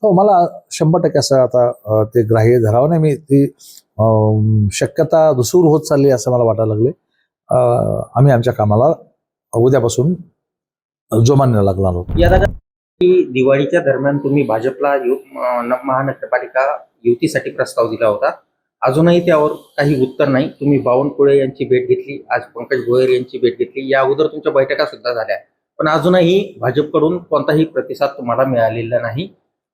हो, मला 100% असं आता ते ग्राह्य धरावं नाही. मी ती शक्यता दुसूर होत चालली असं मला वाटायला लागले. आम्ही आमच्या कामाला उद्यापासून जोमाने लागणार आहोत. या जागा की दिवाळीच्या दरम्यान तुम्ही भाजपला महानगरपालिका युतीसाठी प्रस्ताव दिला होता. अजूनही त्यावर काही उत्तर नाही. तुम्ही बावनकुळे यांची भेट घेतली, आज पंकज भोयर यांची भेट घेतली. या अगोदर तुमच्या बैठका सुद्धा झाल्या, पण अजूनही भाजपकडून कोणताही प्रतिसाद तुम्हाला मिळालेला नाही.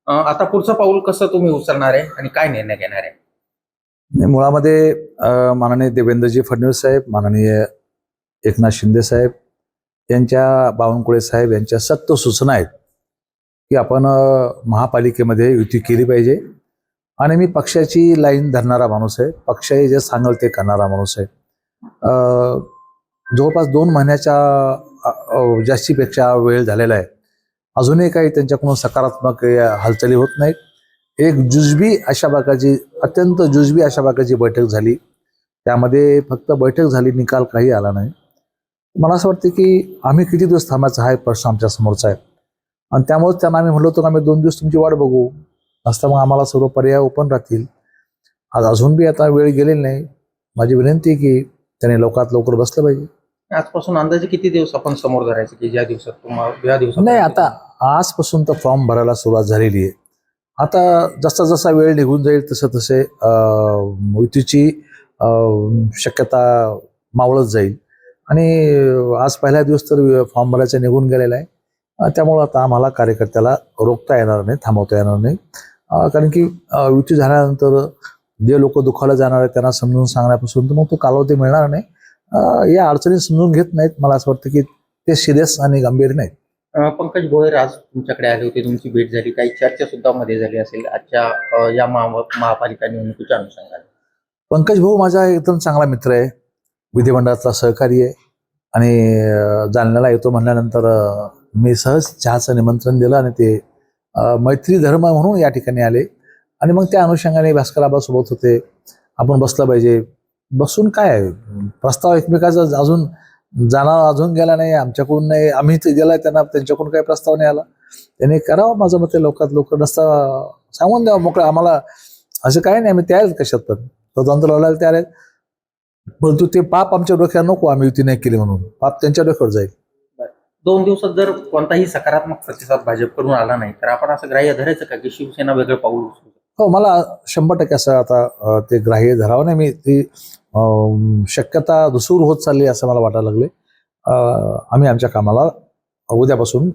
आता पुढचं पाऊल कसं तुम्ही उचलणार आहे आणि काय निर्णय घेणार आहे? मुळामध्ये माननीय देवेंद्रजी फडणवीस साहेब, माननीय एकनाथ शिंदे साहेब यांच्या, बावनकुळे साहेब यांच्या सक्त सूचना आहेत की आपण महापालिकेमध्ये युती केली पाहिजे. आणि मी पक्षाची लाईन धरणारा माणूस आहे. पक्षाही जे सांगेल ते करणारा माणूस आहे. जवळपास 2 महिन्याच्या जास्तीपेक्षा वेळ झालेला आहे. अजूनही काही त्यांच्याकडून सकारात्मक हालचाली होत नाहीत. एक जुजबी अशा प्रकारची, अत्यंत जुजबी अशा प्रकारची बैठक झाली. त्यामध्ये फक्त बैठक झाली, निकाल काही आला नाही. मला असं वाटतं की आम्ही किती दिवस थांबायचा हा एक प्रश्न आमच्या समोरचा आहे. आणि त्यामुळेच त्यांना आम्ही म्हणलो होतो की आम्ही 2 दिवस तुमची वाट बघू, असता मग आम्हाला सर्व पर्याय ओपन राहतील. आज अजून बी आता वेळ गेलेली नाही. माझी विनंती आहे की त्याने लवकरात लवकर बसलं पाहिजे. आजपासून अंदाजे किती दिवस आपण समोर धरायचं की ज्या दिवसात या दिवसात नाही, आता आजपासून तर फॉर्म भरायला सुरुवात झालेली आहे. आता जसा जसा वेळ निघून जाईल तसं तसे युतीची शक्यता मावळत जाईल. आणि आज पहिला दिवस तर फॉर्म भरायचा निघून गेलेला आहे. त्यामुळं आता आम्हाला कार्यकर्त्याला रोखता येणार नाही, थांबवता येणार नाही. कारण की युती झाल्यानंतर जे लोक दुखावले जाणार आहेत त्यांना समजून सांगण्यापासून तर मग तो कालावधी मिळणार नाही. या अडचणी समजून घेत नाहीत. मला असं वाटतं की ते सिरियस आणि गंभीर नाहीत. पंकज भोयर आज तुमच्याकडे आले होते, तुमची भेट झाली, काही चर्चा सुद्धा मध्ये झाली असेल आजच्या या महापालिका निवडणुकीच्या अनुषंगाने. पंकज भाऊ माझा एकदम चांगला मित्र आहे, विधिमंडळातला सहकारी आहे. आणि जालन्याला येतो म्हणल्यानंतर मी सहज चहाचं निमंत्रण दिलं आणि ते मैत्री धर्म म्हणून या ठिकाणी आले. आणि मग त्या अनुषंगाने भास्कर आबासोबत होते. आपण बसलं पाहिजे. बसून काय आहे, प्रस्ताव एकमेकाचा अजून जाणार, अजून गेला नाही, आमच्याकडून नाही, आम्ही ते दिलाय त्यांना, त्यांच्याकडून काही प्रस्ताव नाही आला. त्यांनी करावं माझं मते लवकरात लवकर, रस्ता सांगून द्यावं मोकळं. आम्हाला असं काही नाही, आम्ही तयार आहेत कशात पण, स्वतंत्र लढायला तयार आहेत. परंतु ते पाप आमच्या डोक्यावर नको, आम्ही युती नाही केली म्हणून पाप त्यांच्या डोक्यावर जाईल. 2 दिवसात जर कोणताही सकारात्मक प्रतिसाद भाजपकडून आला नाही तर आपण असं ग्राह्य धरायचं का की शिवसेना वेगळं पाऊल उचलू? हो, मला 100% असं आता ते ग्राह्य धरावं नाही. मी ती शक्यता दुसूर होत चालली असं मला वाटायला लागले. आम्ही आमच्या कामाला उद्यापासून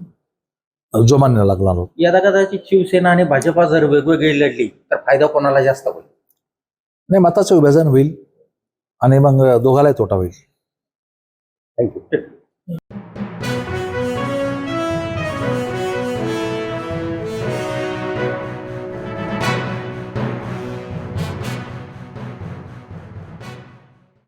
जोमाने लागणार आहोत. या कदाचित शिवसेना आणि भाजपा जर वेगवेगळी लढली तर फायदा कोणाला जास्त होईल? नाही, मताचं विभाजन होईल आणि मग दोघालाही तोटा होईल. थँक्यू.